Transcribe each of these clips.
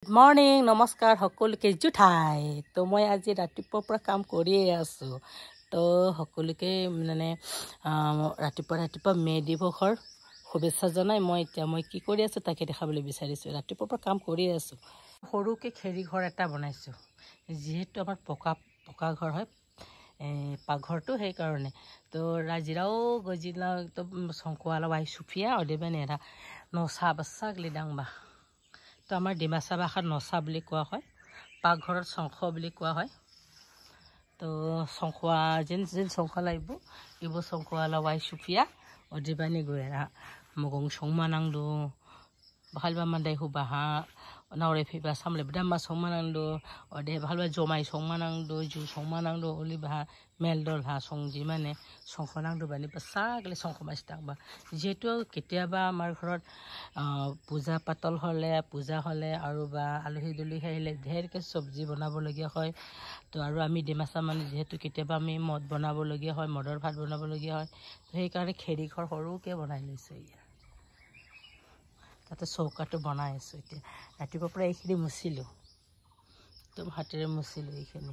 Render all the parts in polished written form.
Good morning, নমস্কাৰ সকলোকে জুঠাই তো মই আজি ৰাতিপুৱাৰ পৰা কাম কৰিয়ে আছো তো সকলোকে মানে ৰাতিপুৱা মে দিৱসৰ শুভেচ্ছা জনাই মই কি কৰি আছো তাকে দেখাবলৈ বিচাৰিছো ৰাতিপুৱাৰ পৰা কাম কৰিয়ে আছো সৰুকে খেৰী ঘৰ এটা বনাইছো যেহেতু আমাৰ পকা ঘৰ হয় পাকঘৰটো সেই কাৰণে তো ৰাজিৰাও গজিলা তো সংকোৱালা বাই সুফিয়া অদেবানেৰা নসা বাসাক লিডাংবা তো আমাৰ ডিমাচা ভাষাত নচা বুলি কোৱা হয় পাকঘৰত শংখ বুলি কোৱা হয় তো শংখোৱা যেন শংখ লাগিব এইবোৰ শংখোৱালা বাই সুফিয়া অদেবানি গয়েৰা মগং সংমানাংদো ভালবা মানদাই হুবাহা नावरे फैबा सामले बदामा संमानांदो अदे भालबा जमाय संमानांदो जु संमानांदो ओलिबा मेलदल हा संजि माने संखनांदो बानि सागले संखमास्तांबा जेतु केतियाबा आमार घरत पूजा पातल हले पूजा हले आरो बा आलही दुलही हेले ढेरके सब्जी बनाबो लगिया হয় তো আৰু আমি ডিমাচা মানে যেহেতু কেতিয়াবা আমি মদ বনাব লগিয়া হয় মদৰ ভাত বনাব লগিয়া হয় তো সেই কাৰণে খেৰী ঘৰ সৰুকে বনাই লৈছো তাতে চৌকাটো বনাই আছো এতিয়া ৰাতিপুৱাৰ পৰা এইখিনি মুছিলো তো হাতেৰে মুছিলো এইখিনি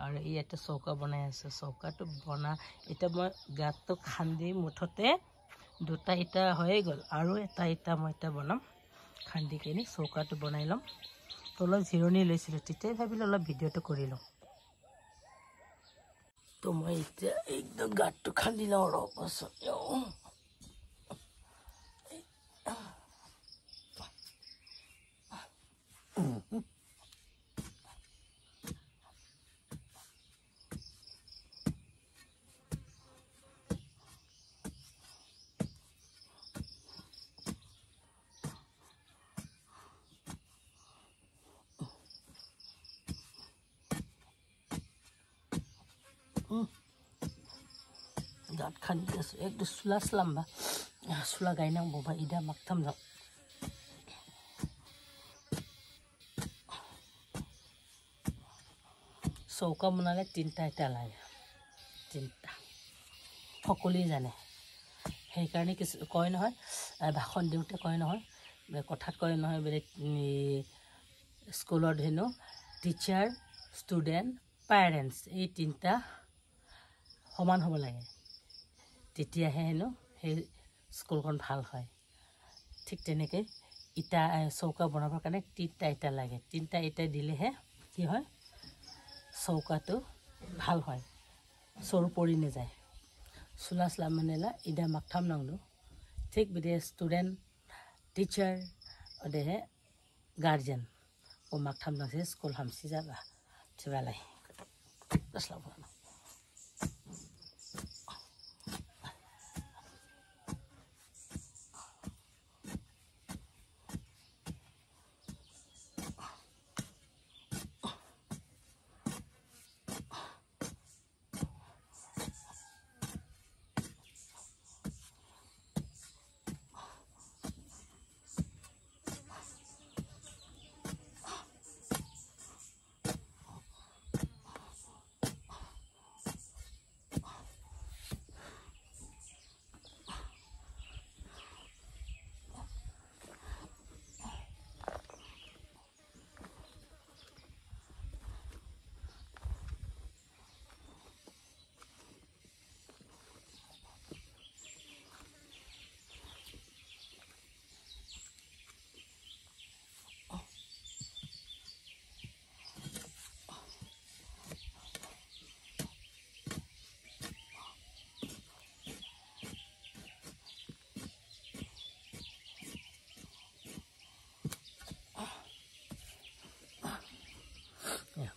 আৰু ইয়াতে চৌকা বনাই আছো চৌকাটো বনা এটা মই গাতটো খান্দি মুঠতে দুটা ইটা হৈ গল আৰু এটা ইটা মই এটা বনাম খান্দি কিনি চৌকাটো বনাই লম তো অলপ জিৰণি লৈছিলো তেতিয়া ভাবিলো অলপ ভিডিঅ'টো কৰি লম তো মই এতিয়া একদম গাতটো খান্দি লওঁ অলপ পাছত गात खान्दी आसो एकदम सुला स्लाम्बा सुला गायनांगौ बा इदा माखथाम जाव चौका बनाले तीनटा इटा लागे तीनटा সকলোৱে জানে সেইকাৰণে কিছু কয় নহয় ভাষণ দিওঁতে কয় নহয় কথাত কয় নহয় বেলেগ স্কুলত হেনো টিচাৰ ষ্টুডেণ্ট পেৰেণ্টছ এই তিনটা সমান হ'ব লাগে তেতিয়াহে হেনো সেই স্কুলখন ভাল হয় ঠিক তেনেকৈ ইটা চৌকা বনাবৰ কাৰণে তিনটা ইটা লাগে তিনটা ইটা দিলেহে কি হয় চৌকাটো ভাল হয় সৰু পৰি নাযায় সুলা স্লাম মানেলা ইদা মাকথাম নাংলো ঠিক বিদে ষ্টুডেণ্ট টিচাৰ অদেহে গাৰ্জেন ও মাকথাম নাংছে স্কুল হামসি যাবা थिबालाय अस्लाम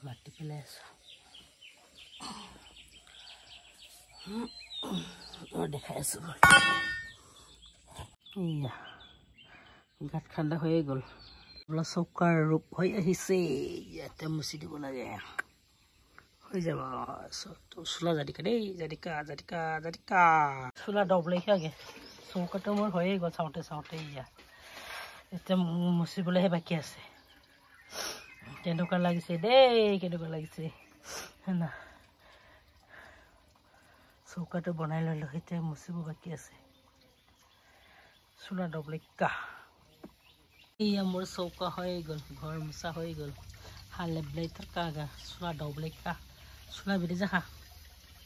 mati peles udah kayak semua iya গাত খান্দা হয়ে গল বলা চৌকাৰ ৰূপ হৈ আহিছে ইয়াতে মুচি দিব লাগে হৈ যাব চুলা জাদিকা দেই জাদিকা চুলা ডবলেকে আগে চৌকাটো মোৰ হৈয়ে গল চাওঁতে ইয়া এতিয়া মুচিবলৈহে বাকী আছে কেনেকুৱা লাগিছে দেই কেনেকুৱা লাগিছে না চৌকাটো বনাই ললো এতিয়া মুচিব বাকী আছে চুলা ডবলেকা Iya মোৰ চৌকা হৈ গ'ল ঘৰ মোচা হৈ গ'ল হালে ব্লাই থকা গা চোলা দাউলাই কা চোলা বিদি যাহা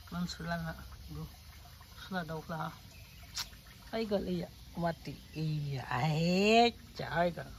মান চোলা না চোলা দাউলা হৈ গ'ল ইয়া মাটি ইয়া আহে যায় গ'ল